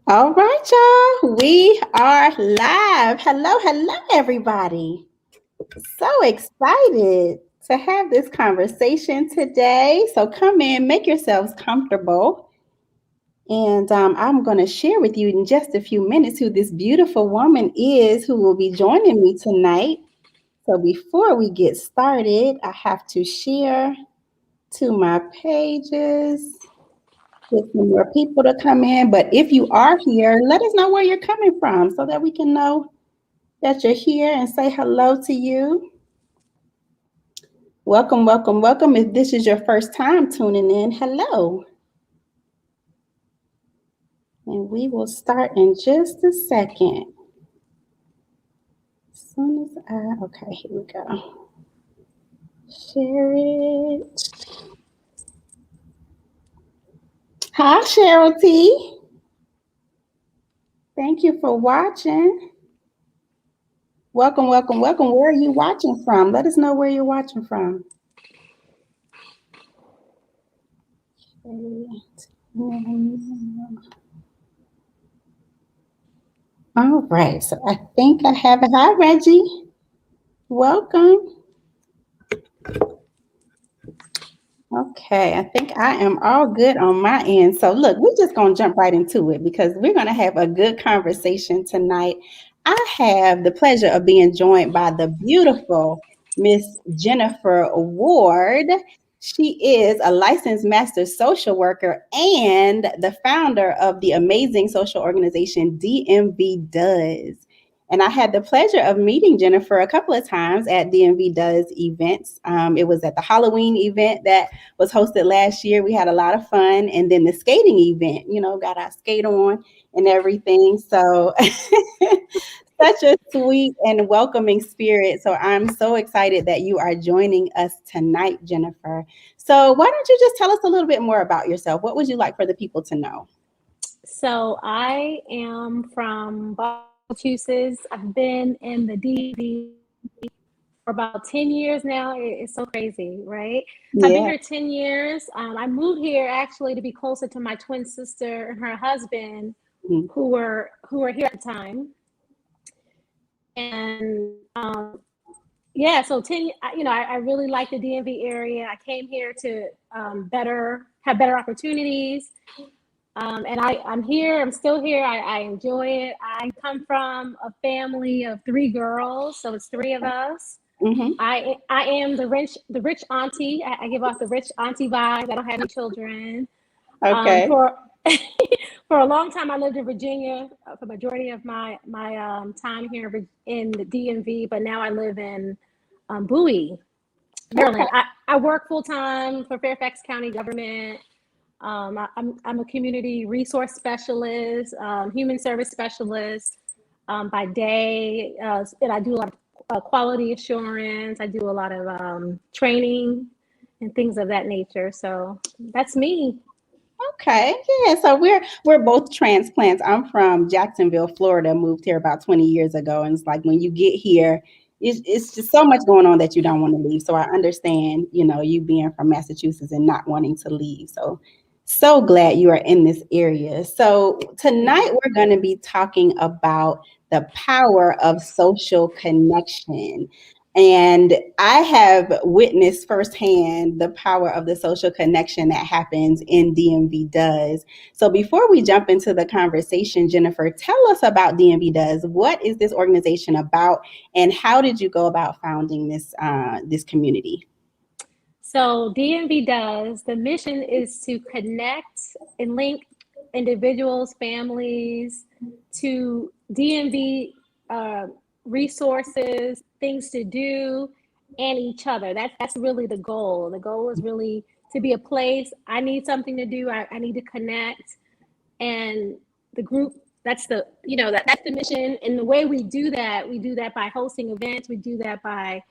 All right, y'all. We are live. Hello, everybody. So excited to have this conversation today. So come in, make yourselves comfortable. And I'm going to share with you in just a few minutes who this beautiful woman is who will be joining me tonight. So before we get started, I have to share to my pages. Get some more people to come in. But if you are here, let us know where you're coming from so that we can know that you're here and say hello to you. Welcome. If this is your first time tuning in, hello. And we will start in just a second. As soon as okay, here we go. Share it. Hi, Cheryl T. Thank you for watching. Welcome. Where are you watching from? Let us know where you're watching from. All right, so I think I have it. Hi, Reggie. Welcome. Okay, I think I am all good on my end. So, look, we're just going to jump right into it because we're going to have a good conversation tonight. I have the pleasure of being joined by the beautiful Miss Jennifer Ward. She is a licensed master social worker and the founder of the amazing social organization DMV Does. And I had the pleasure of meeting Jennifer a couple of times at DMV Does events. It was at the Halloween event that was hosted last year. We had a lot of fun. And then the skating event, got our skate on and everything. So such a sweet and welcoming spirit. So I'm so excited that you are joining us tonight, Jennifer. So why don't you just tell us a little bit more about yourself? What would you like for the people to know? So I am from Massachusetts. I've been in the DMV for about 10 years now. It's so crazy, right? So I've been Yeah. here 10 years. I moved here actually to be closer to my twin sister and her husband, Mhm. who were here at the time. And yeah, so 10, I really like the DMV area. I came here to have better opportunities. And I'm here. I'm still here. I enjoy it. I come from a family of 3 girls, so it's 3 of us. Mm-hmm. I am the rich auntie. I give off the rich auntie vibe. I don't have any children. Okay. For for a long time, I lived in Virginia for the majority of my time here in the DMV. But now I live in Bowie, Okay. Maryland. I work full time for Fairfax County government. I'm a community resource specialist, human service specialist by day, and I do a lot of quality assurance. I do a lot of training and things of that nature. So that's me. Okay, yeah. So we're both transplants. I'm from Jacksonville, Florida. Moved here about 20 years ago, and it's like when you get here, it's just so much going on that you don't want to leave. So I understand, you being from Massachusetts and not wanting to leave. So glad you are in this area. So tonight we're going to be talking about the power of social connection. And I have witnessed firsthand the power of the social connection that happens in DMV Does. So before we jump into the conversation, Jennifer, tell us about DMV Does. What is this organization about, and how did you go about founding this community? So DMV Does, the mission is to connect and link individuals, families to DMV resources, things to do, and each other. That's really the goal. The goal is really to be a place. I need something to do. I need to connect, and the group. That's the mission. And the way we do that by hosting events. We do that by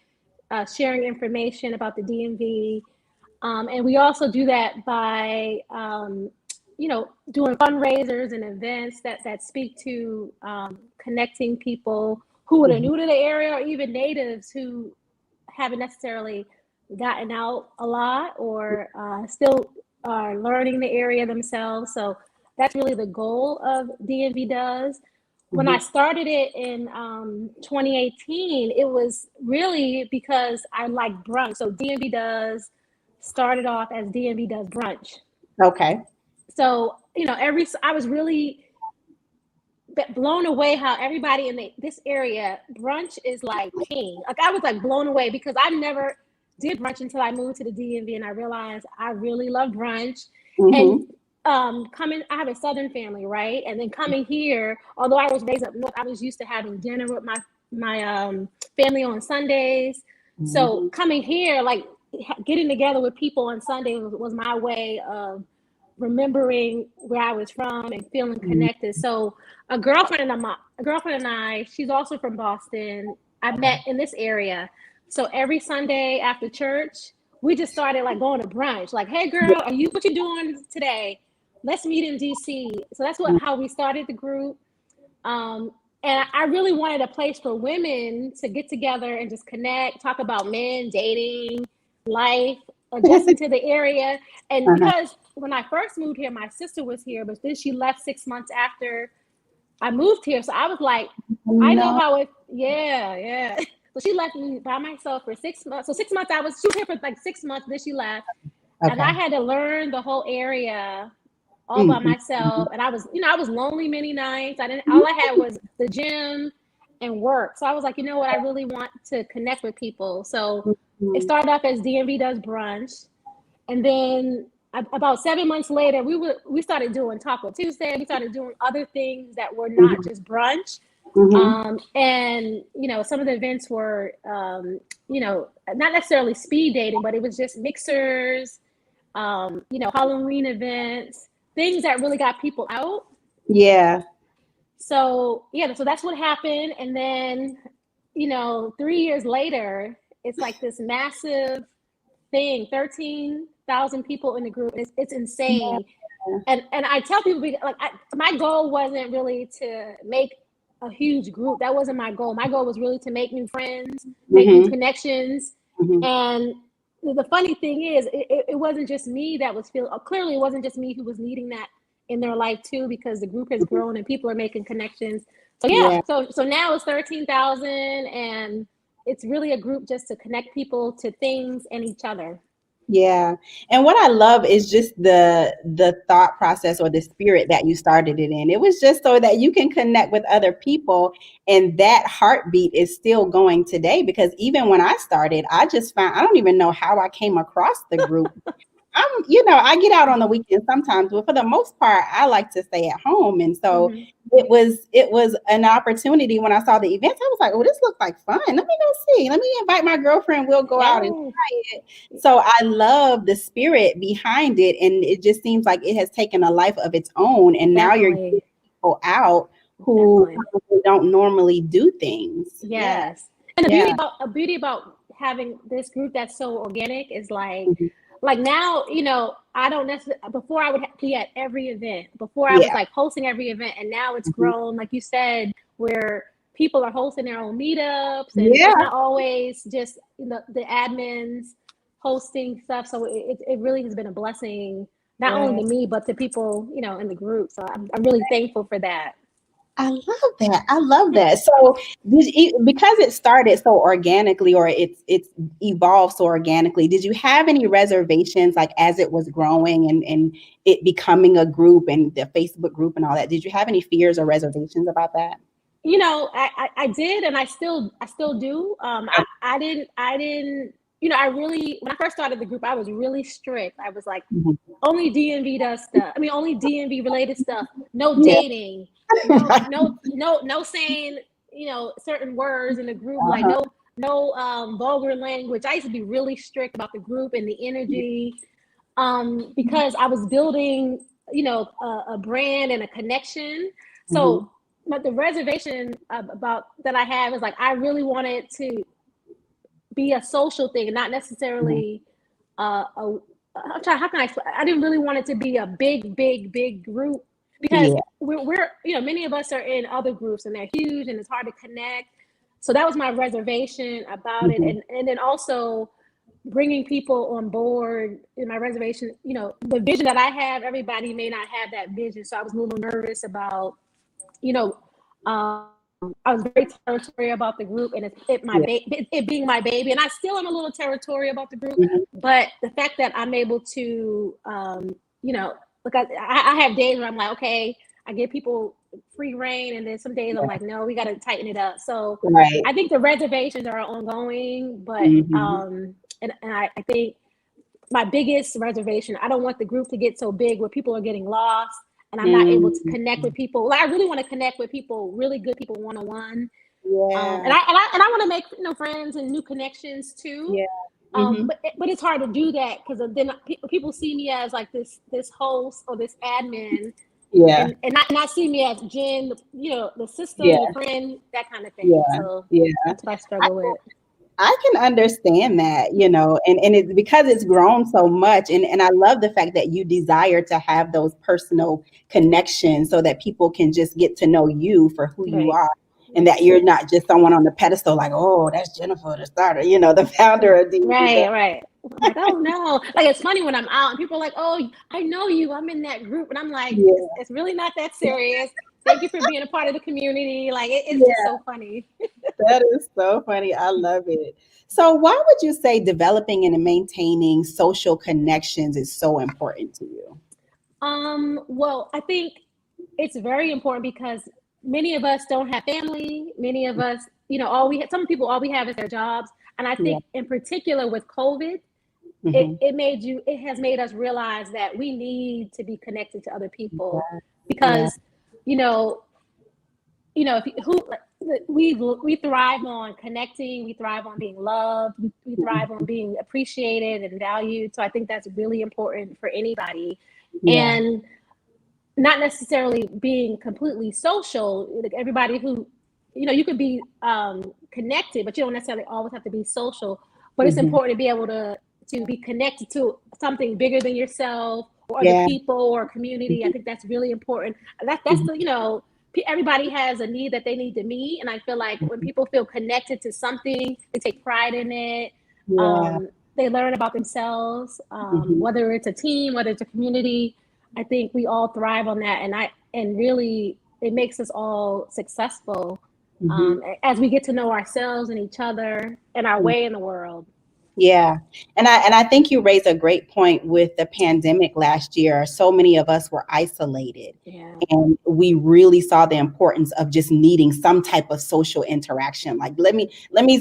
sharing information about the DMV. And we also do that by, doing fundraisers and events that speak to connecting people who are new to the area or even natives who haven't necessarily gotten out a lot or still are learning the area themselves. So that's really the goal of DMV Does. When I started it in 2018, it was really because I like brunch. So DMV Does started off as DMV Does Brunch. Okay. So, I was really blown away how everybody in this area, brunch is like king. Like I was like blown away because I never did brunch until I moved to the DMV, and I realized I really love brunch. And I have a Southern family, right? And then coming here, although I was raised up north, I was used to having dinner with my family on Sundays. So coming here, like getting together with people on Sunday was my way of remembering where I was from and feeling connected. So a girlfriend and I, she's also from Boston. I met in this area. So every Sunday after church, we just started like going to brunch. Like, hey girl, what you doing today? Let's meet in DC. So that's how we started the group. And I really wanted a place for women to get together and just connect, talk about men, dating, life, adjusting to the area. And because when I first moved here, my sister was here, but then she left 6 months after I moved here. So I was like, I know how it, yeah. So she left me by myself for 6 months. So 6 months she was here for like 6 months, then she left. And I had to learn the whole area all by myself. And I was lonely many nights. All I had was the gym and work. So I was like, you know what? I really want to connect with people. So it started off as DMV Does Brunch. And then about 7 months later, we started doing Taco Tuesday. We started doing other things that were not just brunch. And, some of the events were, not necessarily speed dating, but it was just mixers, Halloween events, things that really got people out. Yeah. So that's what happened. And then, 3 years later, it's like this massive thing, 13,000 people in the group. It's insane. Yeah. And I tell people, like, my goal wasn't really to make a huge group. That wasn't my goal. My goal was really to make new friends, make new connections. And the funny thing is, it wasn't just me that was clearly it wasn't just me who was needing that in their life too, because the group has grown and people are making connections. So so now it's 13,000, and it's really a group just to connect people to things and each other. Yeah. And what I love is just the thought process or the spirit that you started it in. It was just so that you can connect with other people, and that heartbeat is still going today, because even when I started, I don't even know how I came across the group. I get out on the weekends sometimes, but for the most part, I like to stay at home. And so it was an opportunity when I saw the events. I was like, oh, this looks like fun. Let me go see. Let me invite my girlfriend. We'll go out and try it. So I love the spirit behind it. And it just seems like it has taken a life of its own. And now you're getting people out who don't normally do things. Yes. And the beauty about having this group that's so organic is like now, I don't necessarily, before I would be at every event, before I was like hosting every event, and now it's grown, like you said, where people are hosting their own meetups, and it's not always just the admins hosting stuff. So it really has been a blessing, not only to me, but to people, in the group. So I'm really thankful for that. I love that. So because it started so organically, or it's evolved so organically, did you have any reservations, like as it was growing and it becoming a group and the Facebook group and all that? Did you have any fears or reservations about that? I did, and I still do. I didn't, I really, when I first started the group, I was really strict. I was like, only DMV does stuff. I mean, only DMV related stuff. No dating. No saying, certain words in the group, like no vulgar language. I used to be really strict about the group and the energy, because I was building, a brand and a connection. So, but the reservation about that I have is like, I really wanted to be a social thing, and not necessarily I'm trying, how can I explain? I didn't really want it to be a big group, because we're many of us are in other groups and they're huge and it's hard to connect. So that was my reservation about it. And then also, bringing people on board in my reservation, the vision that I have, everybody may not have that vision. So I was a little nervous about, you know, I was very territorial about the group, and Yeah. it being my baby, and I still am a little territorial about the group. Mhm. But the fact that I'm able to, look, I have days where I'm like, okay, I give people free reign, and then some days I'm Yeah. like, no, we got to tighten it up. So Right. I think the reservations are ongoing, but Mhm. and I think my biggest reservation, I don't want the group to get so big where people are getting lost and I'm not able to Mhm. connect with people. Like, I really want to connect with people, really good people, one on one. And Yeah. I want to make friends and new connections too. Yeah. Mhm. But it's hard to do that because then people see me as like this host or this admin, Yeah. and not see me as Jen, the sister, the Yeah. friend, that kind of thing. Yeah. So Yeah. that's what I struggle with. I can understand that, and it's because it's grown so much. And I love the fact that you desire to have those personal connections so that people can just get to know you for who you Right. are. And that you're not just someone on the pedestal like, oh, that's Jennifer, the starter, the founder of DMV Does. Right, right. I'm like, oh no. Like, it's funny when I'm out and people are like, oh, I know you. I'm in that group. And I'm like, it's, Yeah, it's really not that serious. Thank you for being a part of the community. Like, it's just yeah, so funny. that is so funny. I love it. So, why would you say developing and maintaining social connections is so important to you? Well, I think it's very important because many of us don't have family. Many of us, some people, all we have is their jobs. And I Yeah. think in particular with COVID, Hmm. it has made us realize that we need to be connected to other people Yeah. because, you know, if who we thrive on connecting, we thrive on being loved, we thrive on being appreciated and valued. So I think that's really important for anybody. Yeah. And not necessarily being completely social. Like, everybody who, you could be connected, but you don't necessarily always have to be social. But it's Hmm. important to be able to be connected to something bigger than yourself or other Yeah. people or community. I think that's really important. That's Mhm. the everybody has a need that they need to meet, and I feel like when Mhm. people feel connected to something, they take pride in it. Yeah. They learn about themselves, Mhm. whether it's a team, whether it's a community. I think we all thrive on that, and really it makes us all successful Mhm. as we get to know ourselves and each other and our way in the world. Yeah. And I think you raise a great point with the pandemic last year. So many of us were isolated Yeah, and we really saw the importance of just needing some type of social interaction. Like let me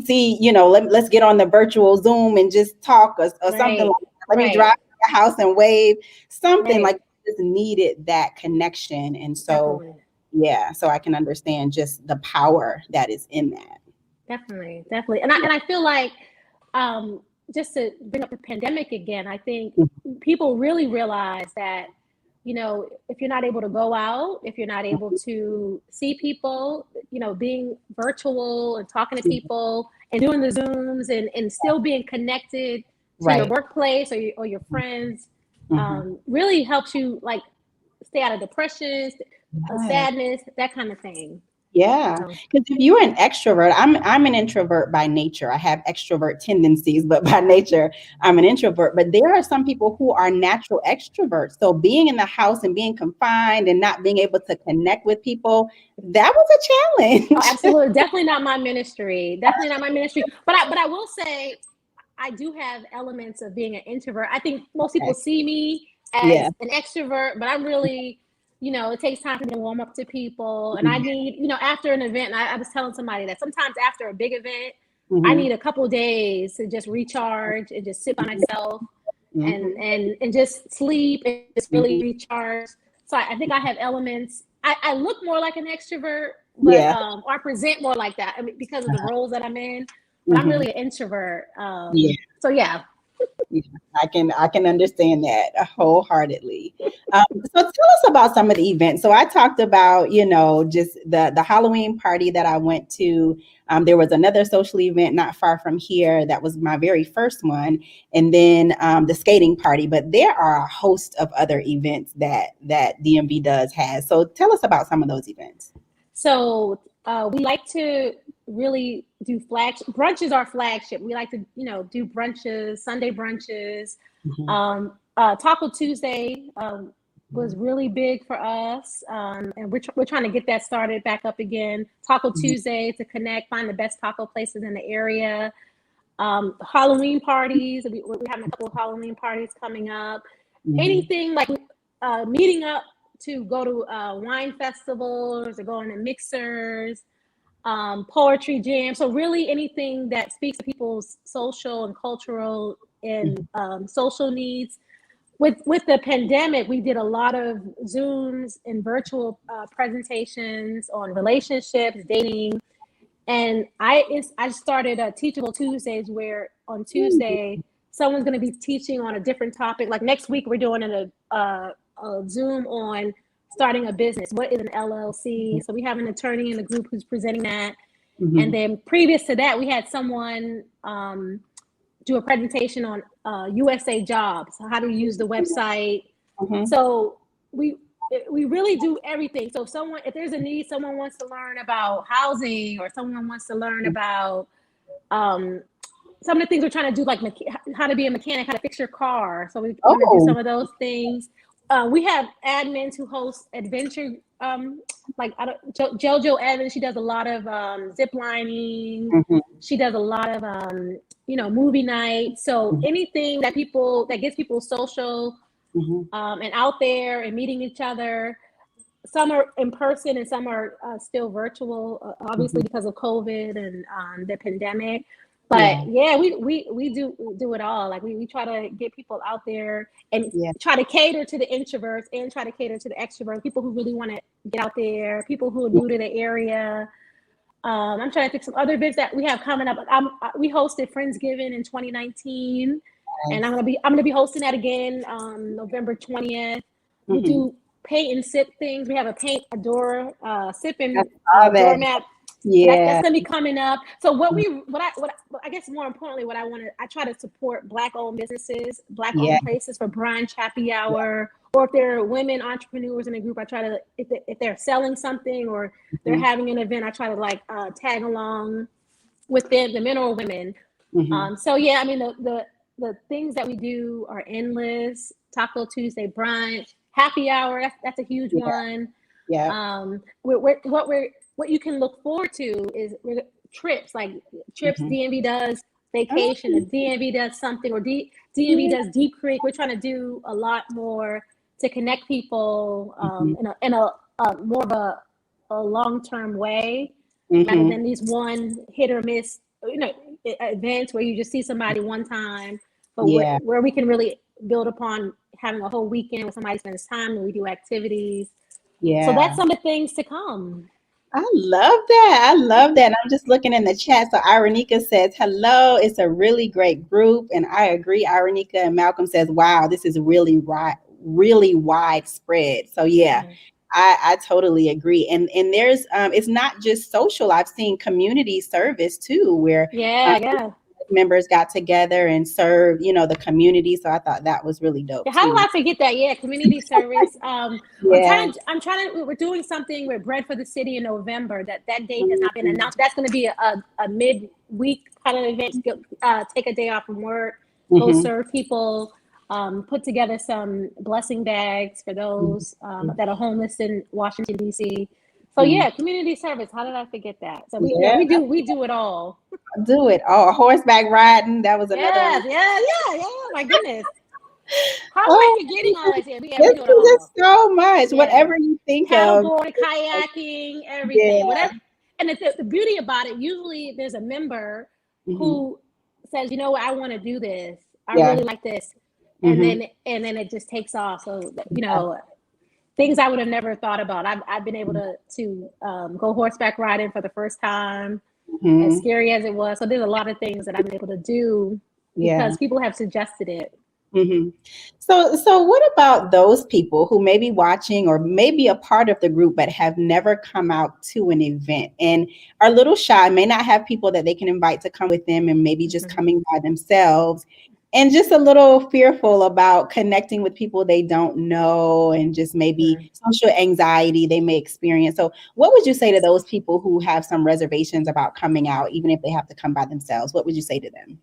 see, let's get on the virtual Zoom and just talk or something right, like that. Let me right, drive to the house and wave, something right. like just needed that connection. And so Definitely, yeah, so I can understand just the power that is in that. definitely, definitely. And I feel like, um, just to bring up the pandemic again, I think people really realize that, if you're not able to go out, if you're not able to see people, being virtual and talking to people and doing the Zooms and still being connected to your Right. workplace or your friends, Mhm. really helps you, like, stay out of depression, Yes. sadness, that kind of thing. Yeah, So, because if you're an extrovert, I'm an introvert by nature. I have extrovert tendencies, but by nature, I'm an introvert. But there are some people who are natural extroverts. So being in the house and being confined and not being able to connect with people, that was a oh, challenge. absolutely, definitely not my ministry. Definitely not my ministry. But I will say I do have elements of being an introvert. I think most people Okay. see me Yeah. as an extrovert, but I'm really, it takes time for me to warm up to people. And I Mhm. need, after an event, and I was telling somebody that sometimes after a big event, I Mhm. need a couple days to just recharge and just sit by myself and Mhm. and just sleep and just really Mhm. recharge. So I think I have elements. I look more like an extrovert, but Yeah. or I present more like that. I mean, because of the roles that I'm in. But I'm Mhm. really an introvert. Yeah. So yeah. Yeah, I can understand that wholeheartedly. So tell us about some of the events. So I talked about, just the Halloween party that I went to. There was another social event not far from here that was my very first one, and then the skating party. But there are a host of other events that DMV Does has. So tell us about some of those events. So we like to. really do flagship brunches. Are flagship. We like to, do brunches, Sunday brunches. Mhm. Taco Tuesday was really big for us, and we're trying to get that started back up again. Taco Mhm. Tuesday to connect, find the best taco places in the area. Halloween parties. We're having a couple of Halloween parties coming up. Mhm. Anything like meeting up to go to wine festivals or going to mixers, poetry jam. So really anything that speaks to people's social and cultural and Mhm. social needs. With the pandemic, we did a lot of Zooms and virtual presentations on relationships, dating, and I started Teachable Tuesdays, where on Mhm. Tuesday someone's going to be teaching on a different topic. Like next week, we're doing a Zoom on starting a business. What is an LLC? So we have an attorney in the group who's presenting that. And Mhm. then previous to that, we had someone do a presentation on USA Jobs, how to use the website. Mhm. So we we really do everything. So if there's a need, someone wants to learn about housing, or someone wants to learn about um, some of the things we're trying to do, like how to be a mechanic, how to fix your car. So we want to do Oh. some of those things. We have admins who host adventure, like JoJo Evans. She does a lot of zip lining. Mhm. She does a lot of movie nights. So Mhm. anything that gets people social Mhm. and out there and meeting each other. Some are in person and some are still virtual, obviously Mhm. because of COVID and the pandemic. But Yeah. yeah, we do it all. Like we try to get people out there and Yeah. try to cater to the introverts and try to cater to the extroverts, people who really want to get out there, people who are new to the area. I'm trying to think some other events that we have coming up. We hosted Friendsgiving in 2019, and Nice. I'm gonna be hosting that again November 20th. We Mhm. do paint and sip things. We have a paint a door sip I and saw that. doormat. So that's Yeah. gonna be coming up. So what I guess more importantly, I try to support Black owned businesses, Black Yeah. owned places for brunch, happy hour, or if there are women entrepreneurs in a group, I try to if they're selling something or they're Mhm. having an event, I try to like tag along with them, the men or women. Mhm. So yeah, I mean the things that we do are endless. Taco Tuesday brunch, happy hour. That's a huge Yeah. one. Yeah. What you can look forward to is trips, like trips. Mhm. DMV does vacation, or Oh. DMV does something, or DMV Yeah. does Deep Creek. We're trying to do a lot more to connect people Mhm. in a more of a long term way, rather Mhm. than these one hit or miss, events where you just see somebody one time, but Yeah. where we can really build upon having a whole weekend where somebody spends time and we do activities. So that's Yeah. some of the things to come. I love that. I love that. I'm just looking in the chat. So Ironika says, hello, it's a really great group. And I agree. Ironika, and Malcolm says, wow, this is really widespread. So yeah, Mm-hmm. I totally agree. And there's it's not just social. I've seen community service too, where um, Yeah, yeah. members got together and served, the community. So I thought that was really dope How did too. I forget that? Yeah, community service. Yeah. I'm trying to. We're doing something with Bread for the City in November. That date has not been Mhm. announced. That's going to be a mid-week kind of event. Take a day off from work, go Mhm. serve people. Put together some blessing bags for those Mhm. that are homeless in Washington D.C. So Mhm. yeah, community service. How did I forget that? So Yeah, we do it all. do it. Oh, horseback riding. That was another one. Yes, yeah, yeah, yeah. My goodness, how am I Oh, forgetting all that? Yeah, we this do it is all. so much. Yeah, Whatever you think of. paddleboard, kayaking, everything, Yeah. whatever. And the beauty about it, usually there's a member Hmm. who says, you know what, I want to do this. I Yeah. really like this, and Hmm. then it just takes off. So Yeah. things I would have never thought about. I've been able to go horseback riding for the first time, as Hmm. scary as it was. So there's a lot of things that I've been able to do Yeah. because people have suggested it. Hmm. So what about those people who may be watching or may be a part of the group but have never come out to an event and are a little shy, may not have people that they can invite to come with them and maybe just Mm-hmm. coming by themselves? and just a little fearful about connecting with people they don't know, and just maybe Sure. social anxiety they may experience. So what would you say to those people who have some reservations about coming out, even if they have to come by themselves? What would you say to them?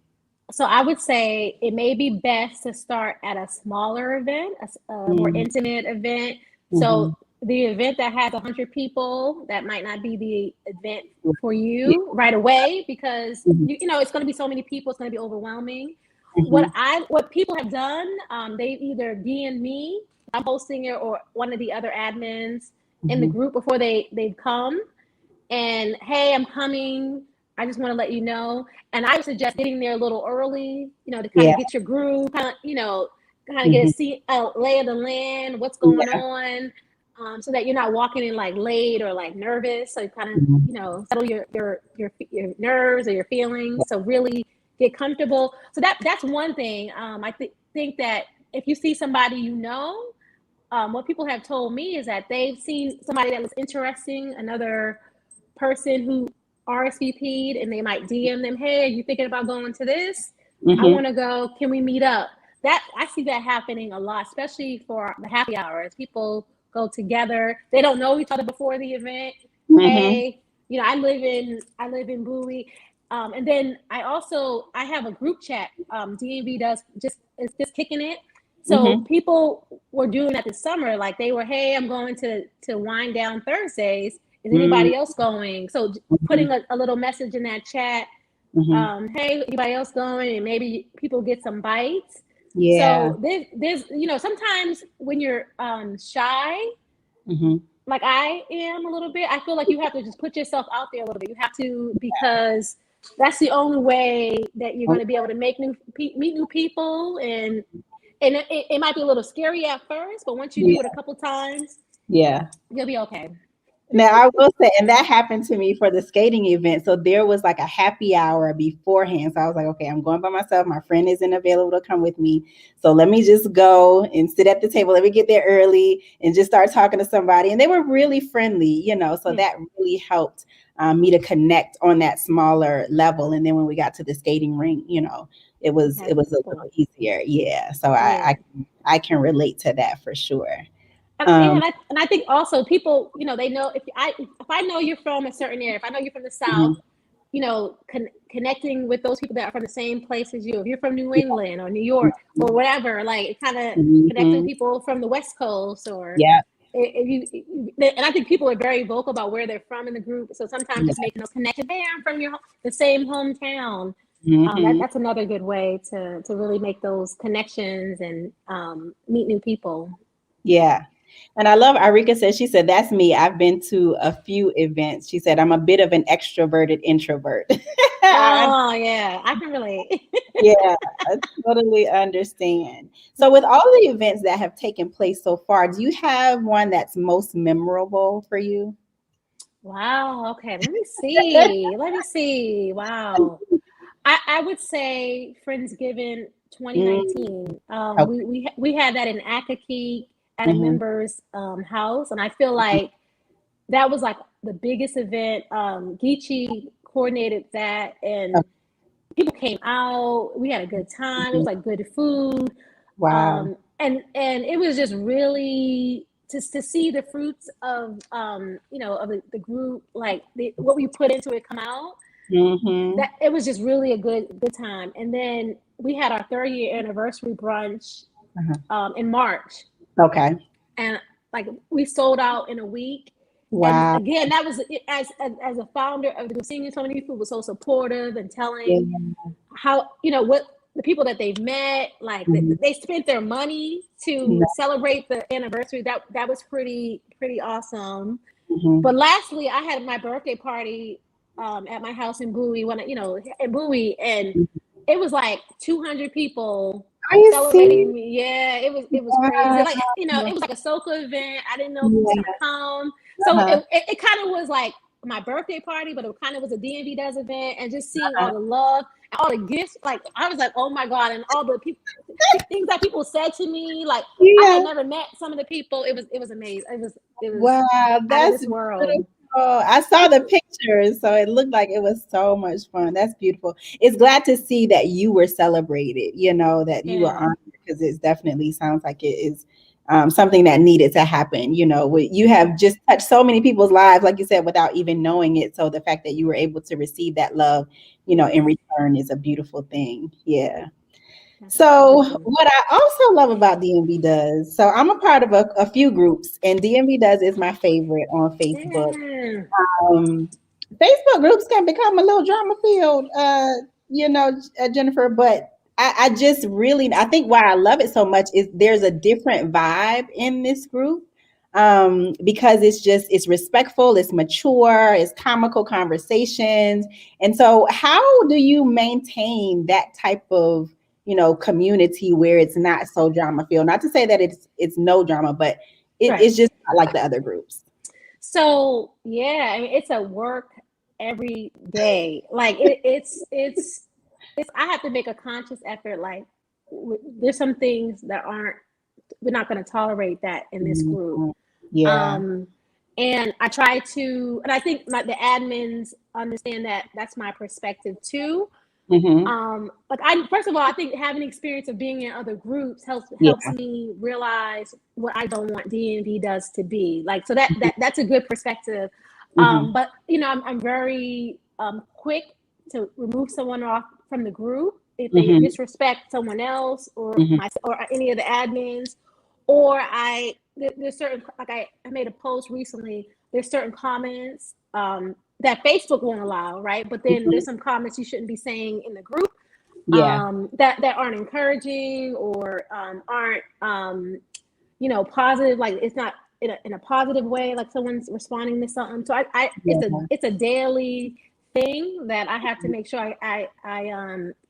So I would say it may be best to start at a smaller event, a more Mm-hmm. intimate event. Mm-hmm. So the event that has 100 people, that might not be the event for Yeah. you right away, because Mm-hmm. it's going to be so many people, it's going to be overwhelming. Mm-hmm. What people have done, they either DM me, I'm hosting it, or one of the other admins in the Mm-hmm. group before they've come, and hey, I'm coming. I just want to let you know. And I would suggest getting there a little early, to kind Yeah. of get your groove, kind of get a Mm-hmm. see a lay of the land, what's going Yeah. on, so that you're not walking in like late or like nervous. So you kind of, Mhm. settle your nerves or your feelings. So really get comfortable. So that's one thing. I think that if you see somebody, what people have told me is that they've seen somebody that was interesting, another person who RSVP'd, and they might DM them, hey, are you thinking about going to this? I Mhm. want to go. Can we meet up? That I see that happening a lot, especially for the happy hours. People go together. They don't know each other before the event. Mhm. Hey, I live in Bowie. And then I have a group chat. DMV does it's just kicking it. So Mhm. people were doing that this summer. Like they were, hey, I'm going to Wind Down Thursdays. Is Mm. anybody else going? So putting Mhm. a little message in that chat, Mhm. hey, anybody else going? And maybe people get some bites. Yeah. So there's sometimes when you're shy, Mhm. like I am a little bit, I feel like you have to just put yourself out there a little bit. You have to, because that's the only way that you're going to be able to meet new people, and it might be a little scary at first, but once you do it a Yeah. couple times, Yeah. you'll be okay. Now I will say, and that happened to me for the skating event. So there was like a happy hour beforehand. So I was like, okay, I'm going by myself. My friend isn't available to come with me. So let me just go and sit at the table. Let me get there early and just start talking to somebody. And they were really friendly. So Yeah, that really helped me to connect on that smaller level. And then when we got to the skating rink, it you was have it was a people. little easier. Yeah. So Yeah. I can relate to that for sure. Yeah, Um, and I think also people, they know if I know you're from a certain area, if I know you're from the South, mhm. connecting with those people that are from the same place as you. If you're from New England or New York or whatever, like kind of connecting with Mhm. people from the West Coast, or Yeah. if and I think people are very vocal about where they're from in the group. So sometimes just Yeah. making those connections. Hey, I'm from the same hometown. Mhm. That's another good way to really make those connections and meet new people. Yeah. And I love Arika said, she said, that's me. I've been to a few events. She said, I'm a bit of an extroverted introvert. I, Oh yeah, I can relate. yeah, I totally understand. So, with all the events that have taken place so far, do you have one that's most memorable for you? Wow. Okay. Let me see. Let me see. Wow. I would say Friendsgiving Mm, 2019. okay. We had that in Akakeek at a Hmm. member's house, and I feel like that was like the biggest event. Geechee coordinated that, and people came out. We had a good time. It was like good food, Wow. and it was just really to see the fruits of of the group, like what we put into it come out. Hmm. That it was just really a good time. And then we had our 30-year anniversary brunch Uh-huh. in March, Okay. and like we sold out in a week. And Wow. again, that was as a founder of the seeing so many people was so supportive and telling Yeah. how what the people that they've met, like Mhm. they spent their money to celebrate the anniversary. That was pretty awesome. Mhm. But lastly, I had my birthday party at my house in Bowie, in Bowie, and it was like 200 people Are you serious? celebrating me. Yeah, it was crazy. Wow. Like it was like a soca event. I didn't know who was gonna Yeah. come, so Uh-huh. it kind of was like my birthday party, but it kind of was a DMV Does event, and just seeing all Uh-huh. the love and all the gifts. Like I was like, oh my god, and all the people. Things that people said to me, like I Yeah. had never met some of the people. It was amazing. It was Wow, out of that's this world. Oh, I saw the pictures, so it looked like it was so much fun. That's beautiful. It's glad to see that you were celebrated, that you were Yeah. honored because it definitely sounds like it is something that needed to happen. You have just touched so many people's lives, like you said, without even knowing it. So the fact that you were able to receive that love, in return is a beautiful thing. Yeah. So Absolutely. what I also love about DMV Does, so I'm a part of a few groups, and DMV Does is my favorite on Facebook. Yeah. um, Facebook groups can become a little drama filled, Jennifer. But I just really, I think why I love it so much is there's a different vibe in this group, because it's respectful, it's mature, it's comical conversations. And so, how do you maintain that type of community where it's not so drama filled? Not to say that it's no drama, but Right. it's just not like the other groups. So yeah, I mean, it's a work every day. Like it's. I have to make a conscious effort. Like there's some things that aren't. We're not going to tolerate that in this group. Mhm. Yeah. Um, and I try to, and I think the admins understand that that's my perspective too. Hmm. Like I first of all, I think having the experience of being in other groups helps Yeah. me realize what I don't want DMV does to be. Like so that's a good perspective. Hmm. But I'm very quick to remove someone off from the group if they Hmm. disrespect someone else or Hmm. any of the admins, or there's certain, like I made a post recently. There's certain comments that Facebook won't allow, right? But then Hmm. there's some comments you shouldn't be saying in the group Yeah. that aren't encouraging or aren't positive. Like it's not in a positive way. Like someone's responding to something. So Yeah. it's a daily thing that I have to make sure I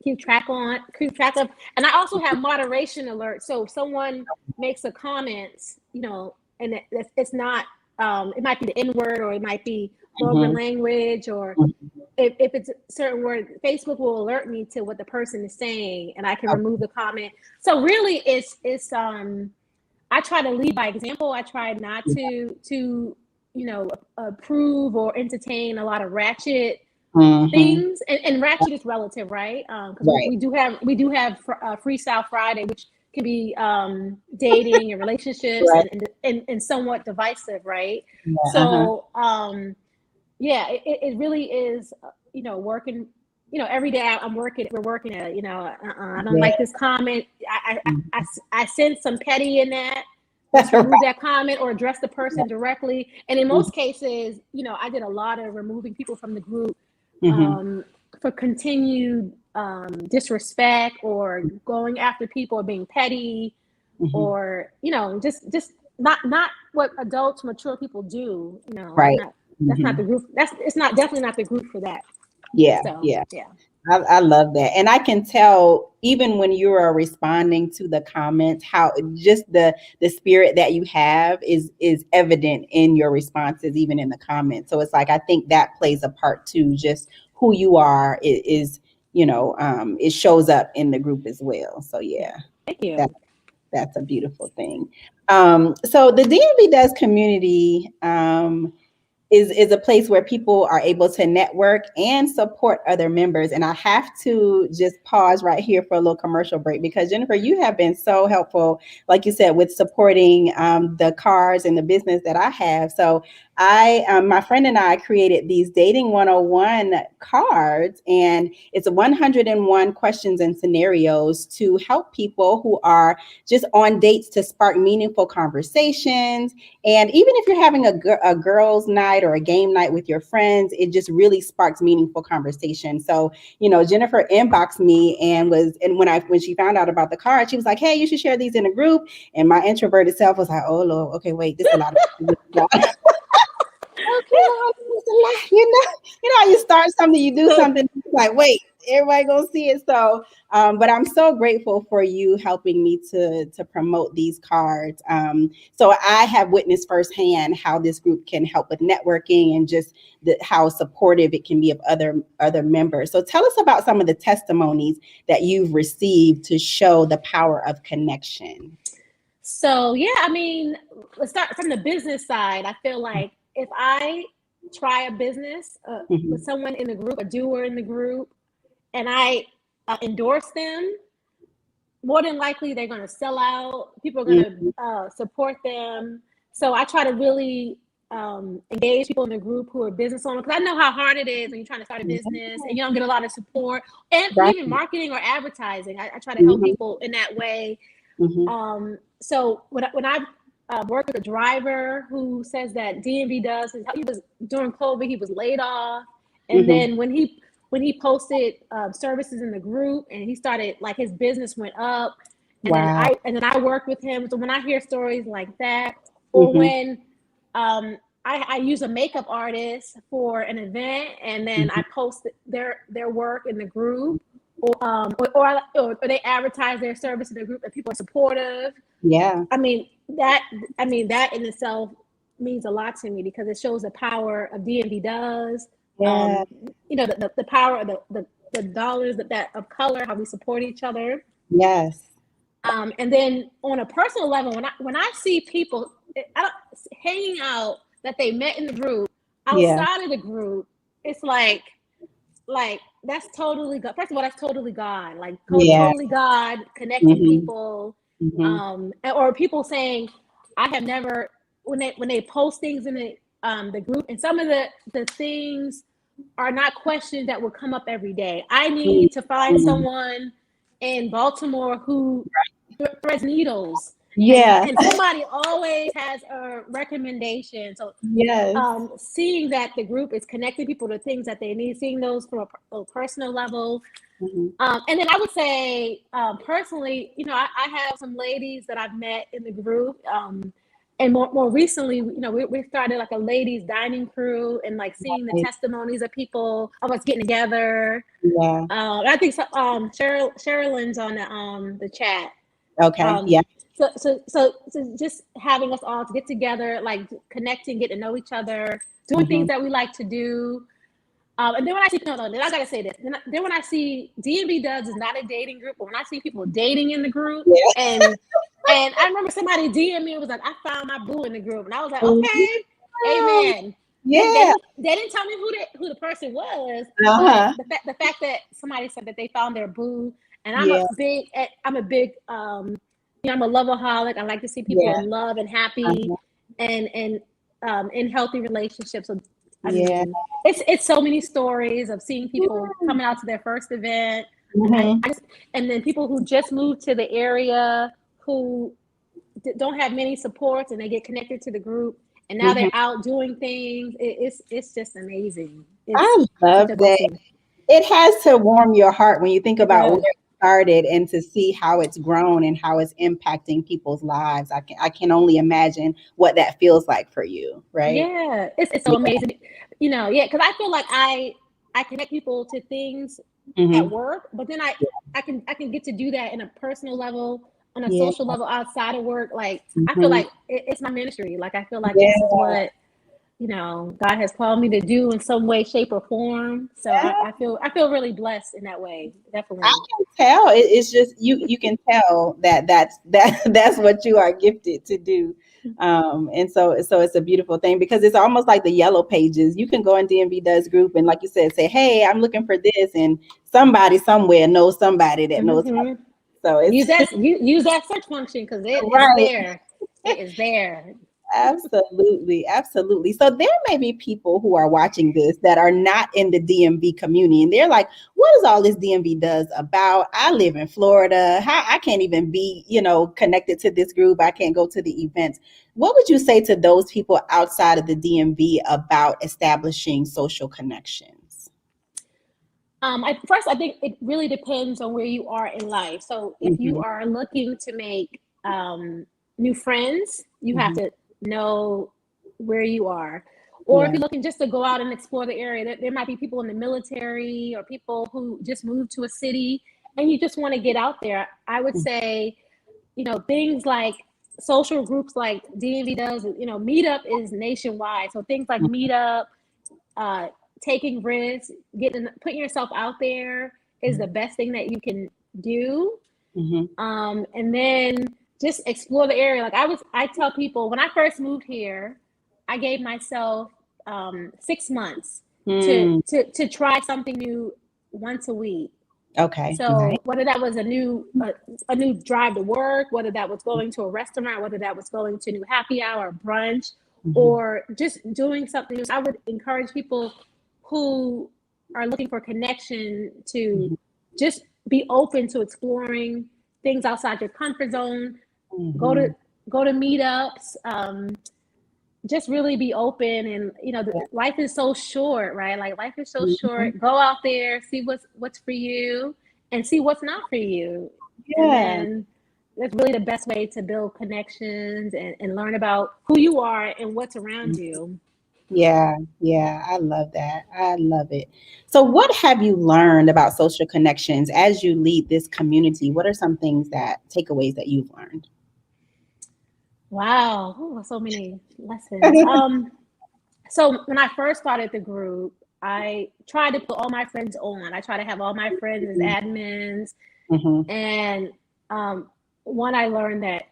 keep track of, and I also have moderation alerts. So if someone makes a comment, and it's not, it might be the N word or it might be vulgar Hmm. language, or if it's a certain word, Facebook will alert me to what the person is saying, and I can remove the comment. So really, it's. I try to lead by example. I try not to approve or entertain a lot of ratchet Hmm. things, and ratchet is relative, right? Because Right. we do have Freestyle Friday, which can be dating and relationships, Right. and somewhat divisive, right? Yeah. Uh-huh. So yeah, it really is, working. Every day I'm working. We're working at it. I don't Yeah. like this comment. I sense some petty in that. Let's Right. remove that comment or address the person directly. And in most cases, I did a lot of removing people from the group Hmm. um, for continued disrespect or going after people or being petty, Hmm. or just not what adults, mature people do. Right. That's not Hmm. the group. It's not definitely not the group for that. Yeah. So Yeah. yeah. I love that. And I can tell even when you are responding to the comments, how just the spirit that you have is evident in your responses, even in the comments. So it's like I think that plays a part too. Just who you are it shows up in the group as well. So Yeah. yeah, Thank you. that that's a beautiful thing. So the DMV Does community is a place where people are able to network and support other members. And I have to just pause right here for a little commercial break because Jennifer, you have been so helpful, like you said, with supporting the cars and the business that I have. So my friend and I created these Dating 101 cards, and it's 101 questions and scenarios to help people who are just on dates to spark meaningful conversations. And even if you're having a girls' night or a game night with your friends, it just really sparks meaningful conversation. So, Jennifer inboxed me and when she found out about the card, she was like, "Hey, you should share these in a group." And my introverted self was like, "Oh Lord, okay, wait, this is a lot of." Okay, Lord, it's a lot. How you start something, you do something, it's like, wait, everybody gonna see it. So, but I'm so grateful for you helping me to promote these cards. So I have witnessed firsthand how this group can help with networking and just how supportive it can be of other members. So tell us about some of the testimonies that you've received to show the power of connection. So yeah, I mean, let's start from the business side. I feel like if I try a business with someone in the group, a doer in the group, and I endorse them, more than likely they're going to sell out. People are going to support them. So I try to really engage people in the group who are business owners, because I know how hard it is when you're trying to start a business and you don't get a lot of support, and even marketing or advertising. I try to help people in that way. So when I worked with a driver who says that DMV Does, he was during COVID, he was laid off, and then when he posted services in the group and he started, like, his business went up, and then I worked with him. So when I hear stories like that, or when I use a makeup artist for an event and then I post their work in the group, or they advertise their service in the group and people are supportive. Yeah. I mean that in itself means a lot to me, because it shows the power of DMV Does. Yeah. The power of the dollars that of color, how we support each other. Yes. And then on a personal level, when I see people hanging out that they met in the group outside of the group, it's like that's totally God. First of all, that's totally God. Like totally God connecting people. Or people saying, I have never, when they post things in the group, and some of the things are not questions that will come up every day. I need to find someone in Baltimore who threads needles. And somebody always has a recommendation. So seeing that the group is connecting people to things that they need, seeing those from a personal level. And then I would say, personally, I have some ladies that I've met in the group. And more recently, we started like a ladies dining crew, and like seeing the testimonies of people of us getting together. I think Sherilyn's on the chat. Okay. So just having us all to get together, like connecting, get to know each other, doing things that we like to do. And then when I see, then I gotta say this. Then when I see DMV Does is not a dating group, but when I see people dating in the group, and I remember somebody DM me and was like, I found my boo in the group, and I was like, okay, amen. They didn't tell me who the person was, but the fact that somebody said that they found their boo, and I'm a big I'm a loveaholic. I like to see people in love and happy, and in healthy relationships. So I mean, it's so many stories of seeing people coming out to their first event, and then people who just moved to the area who don't have many supports, and they get connected to the group, and now they're out doing things. It's just amazing. I love that. It has to warm your heart when you think about where it started and to see how it's grown and how it's impacting people's lives. I can only imagine what that feels like for you, right? Yeah, it's so amazing. Because I feel like I connect people to things at work, but then I can get to do that in a personal level, on a social level outside of work. Like I feel like it's my ministry. Like I feel like this is what God has called me to do in some way, shape, or form. So I feel really blessed in that way. Definitely. I can tell. It's just you can tell that's what you are gifted to do. And so it's a beautiful thing, because it's almost like the yellow pages. You can go in DMV Does group and, like you said, say, hey, I'm looking for this, and somebody somewhere knows somebody that knows. So it's use that search function, because it's there. It is there. Absolutely. So there may be people who are watching this that are not in the DMV community, and they're like, what is all this DMV Does about? I live in Florida. I can't even be, connected to this group. I can't go to the events. What would you say to those people outside of the DMV about establishing social connections? First, I think it really depends on where you are in life. So if you are looking to make new friends, you have to know where you are. Or if you're looking just to go out and explore the area, there might be people in the military or people who just moved to a city and you just want to get out there. I would say, things like social groups like DMV Does, Meetup is nationwide. So things like Meetup, taking risks, putting yourself out there is the best thing that you can do. And then just explore the area. Like I tell people, when I first moved here, I gave myself 6 months Mm. to try something new once a week. Okay. Nice. So whether that was a new drive to work, whether that was going to a restaurant, whether that was going to a new happy hour or brunch, Mm-hmm. or just doing something new. So I would encourage people who are looking for connection to Mm-hmm. just be open to exploring things outside your comfort zone. Go to Mm-hmm. go to meetups. Just really be open, and life is so short, right? Like, life is so Mm-hmm. short. Go out there, see what's for you, and see what's not for you. And Yeah. then that's really the best way to build connections and learn about who you are and what's around you. Yeah, yeah, I love that. I love it. So, what have you learned about social connections as you lead this community? What are some things that takeaways that you've learned? Wow. Ooh, so many lessons. So when I first started the group, I tried to put all my friends on. I try to have all my friends as admins. Mm-hmm. And um, one, I learned that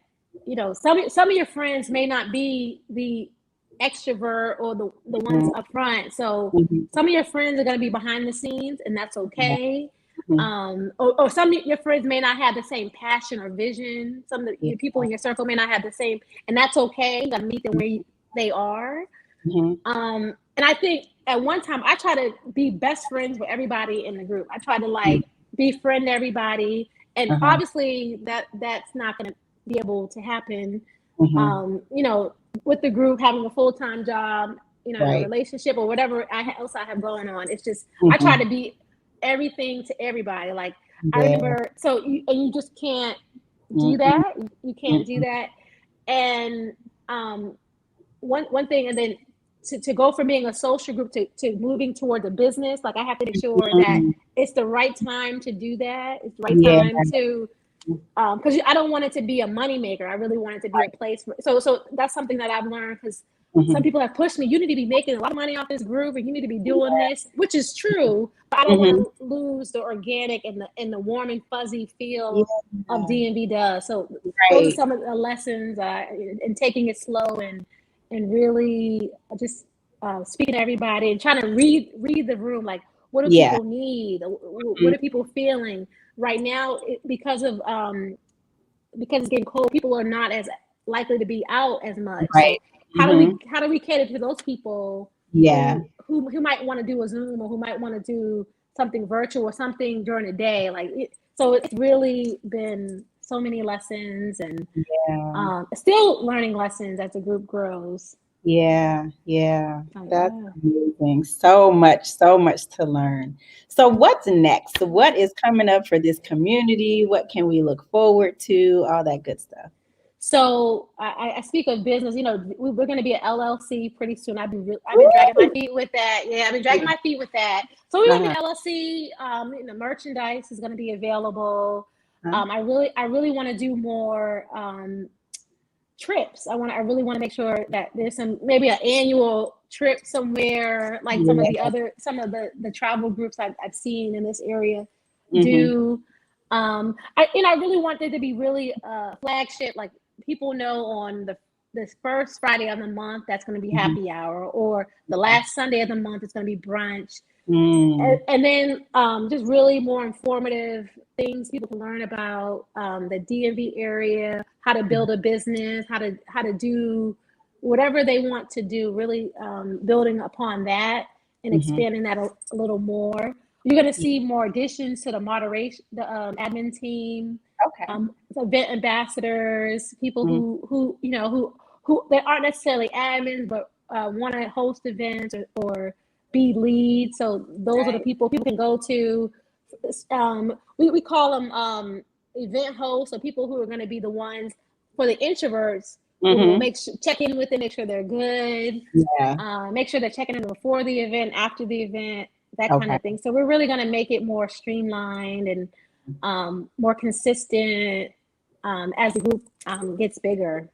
some of your friends may not be the extrovert or the ones up front. So Mm-hmm. some of your friends are going to be behind the scenes, and that's Yeah. okay. Mhm. Or some of your friends may not have the same passion or vision. Some of Yeah. the people in your circle may not have the same, and that's okay. You got to meet them where they are. Mhm. And I think at one time I tried to be best friends with everybody in the group. I tried to Mhm. like befriend everybody, and Uh-huh. obviously that's not going to be able to happen. Mhm. Um, you know, with the group having a full time job, in a Right. relationship or whatever else I have going on. It's just I try Mhm. to be everything to everybody. Like, I Yeah. remember, so you just can't do Mm-mm. that. You can't do Mm-mm. that. And um, one thing, and then to go from being a social group to moving towards a business, like, I have to make sure that Mm. it's the right time to do that. It's the right Yeah. time to because I don't want it to be a moneymaker. I really want it to be a place for, so that's something that I've learned, because some Mhm. people have pushed me. You need to be making a lot of money off this group, and you need to be doing this, which is true. But I don't want Mhm. to lose the organic and the warm and fuzzy Yeah. feel of DMV Does. So those are Right. some of the lessons, and taking it slow, and really just speaking to everybody and trying to read the room. Like, what do Yeah. people need? What Mhm. are people feeling right now? Because it's getting cold, people are not as likely to be out as much. Right. So Mhm. how do we cater to those people Yeah. who might want to do a Zoom, or who might want to do something virtual or something during the day? So it's really been so many lessons, and Yeah. still learning lessons as the group grows. Yeah. Yeah. So That's yeah. amazing. So much to learn. So what's next? What is coming up for this community? What can we look forward to? All that good stuff. So I speak of business. We're going to be an LLC pretty soon. I've been dragging my Woo! feet with that. Yeah, I've been dragging my feet with that. So we're going to be Uh-huh. an LLC. Merchandise is going to be available. Uh-huh. I really want to do more trips. I really want to make sure that there's maybe an annual trip somewhere, like Yeah. some of the travel groups I've seen in this area Mhm. do. I really want there to be really flagship, like, people know on this first Friday of the month that's going to be Mhm. happy hour, or the Yeah. last Sunday of the month it's going to be brunch. and, Mm. and then just really more informative things people can learn about the DMV area, how to build a business, how to do whatever they want to do. Really building upon that and Mhm. expanding that a little more. You're going to see more additions to the moderation, the admin team, Okay. event ambassadors, people Mhm. who they aren't necessarily admins, but want to host events, or be leads. So those are the Right. people can go to. We call them event hosts, or people who are going to be the ones for the introverts, who will Mhm. check in with them, make sure they're good, Yeah. make sure they're checking in before the event, after the event, that kind Okay. of thing. So we're really going to make it more streamlined and more consistent as the group gets bigger.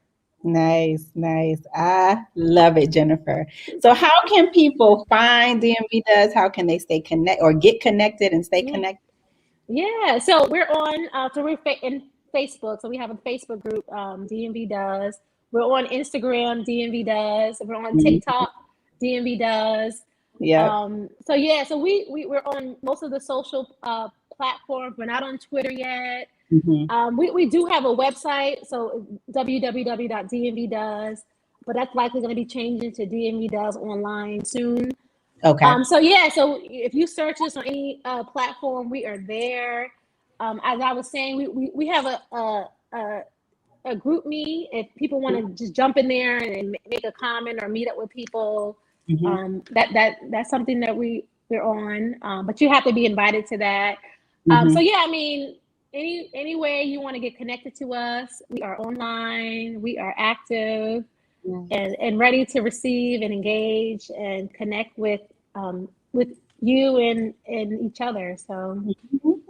Nice, nice. I love it, Jennifer. So how can people find DMV Does? How can they stay connect or get connected and stay Yeah. connected? Yeah, so we're on. In Facebook. So we have a Facebook group, DMV Does. We're on Instagram, DMV Does. We're on Mhm. TikTok, DMV Does. Yep. So yeah, so we're on most of the social platforms. We're not on Twitter yet. Hmm. We do have a website, so www.dmvdoes, but that's likely going to be changing to DMV Does online soon. Okay. So yeah, so if you search us on any platform, we are there. As I was saying, we have a group me. If people want to just jump in there and make a comment or meet up with people, Hmm. that's something that we're on. But you have to be invited to that. So Hmm. yeah, I mean, any way you want to get connected to us, we are online. We are active and ready to receive and engage and connect with you and each other. So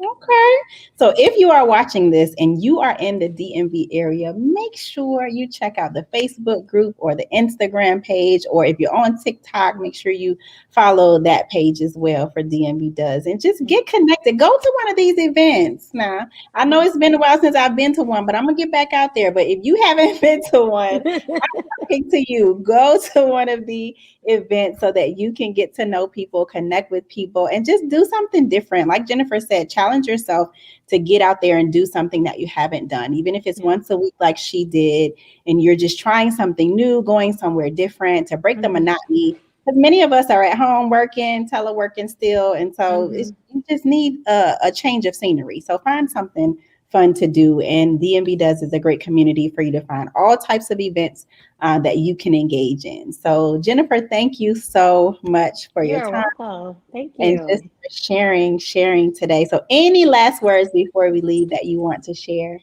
Okay. So if you are watching this and you are in the DMV area, make sure you check out the Facebook group or the Instagram page, or if you're on TikTok, make sure you follow that page as well for DMV Does, and just get connected. Go to one of these events. Now, I know it's been a while since I've been to one, but I'm gonna get back out there. But if you haven't been to one, to you, go to one of the events so that you can get to know people, connect with people, and just do something different. Like Jennifer said, challenge yourself to get out there and do something that you haven't done, even if it's yeah. once a week, like she did, and you're just trying something new, going somewhere different to break the Mm-hmm. monotony. Because many of us are at home working, teleworking still, and so Mm-hmm. you just need a change of scenery. So find something fun to do, and DMV Does is a great community for you to find all types of events that you can engage in. So, Jennifer, thank you so much for your You're time welcome. Thank and just you. for sharing today. So, any last words before we leave that you want to share?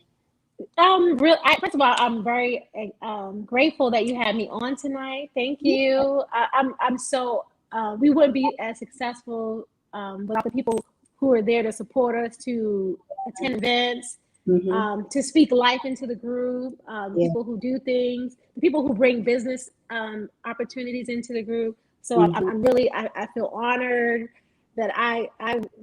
First of all, I'm very grateful that you had me on tonight. Thank you. I'm so we wouldn't be as successful without the people who are there to support us, to attend events, Mm-hmm. to speak life into the group, the Yeah. people who do things, the people who bring business opportunities into the group. So Mm-hmm. I'm really I feel honored that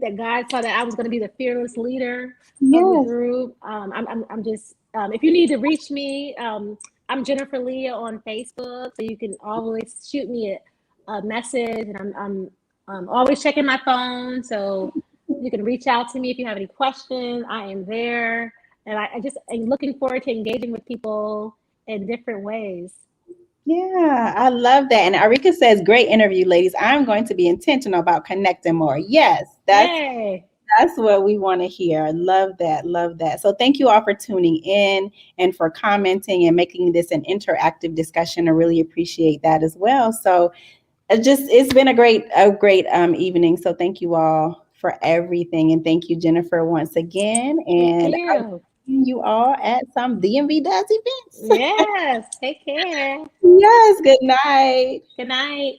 that God saw that I was going to be the fearless leader of the Yes. group. I'm just if you need to reach me, I'm Jennifer Leah on Facebook, so you can always shoot me a message, and I'm always checking my phone, so you can reach out to me if you have any questions. I am there, and I just am looking forward to engaging with people in different ways. Yeah, I love that. And Arika says, great interview, ladies. I'm going to be intentional about connecting more. Yes, Yay! that's what we want to hear. I love that. Love that. So thank you all for tuning in and for commenting and making this an interactive discussion. I really appreciate that as well. So it's been a great evening. So thank you all for everything. And thank you, Jennifer, once again. Thank And I'll you. see you all at some DMV Does events. Yes. Take care. Yes, good night. Good night.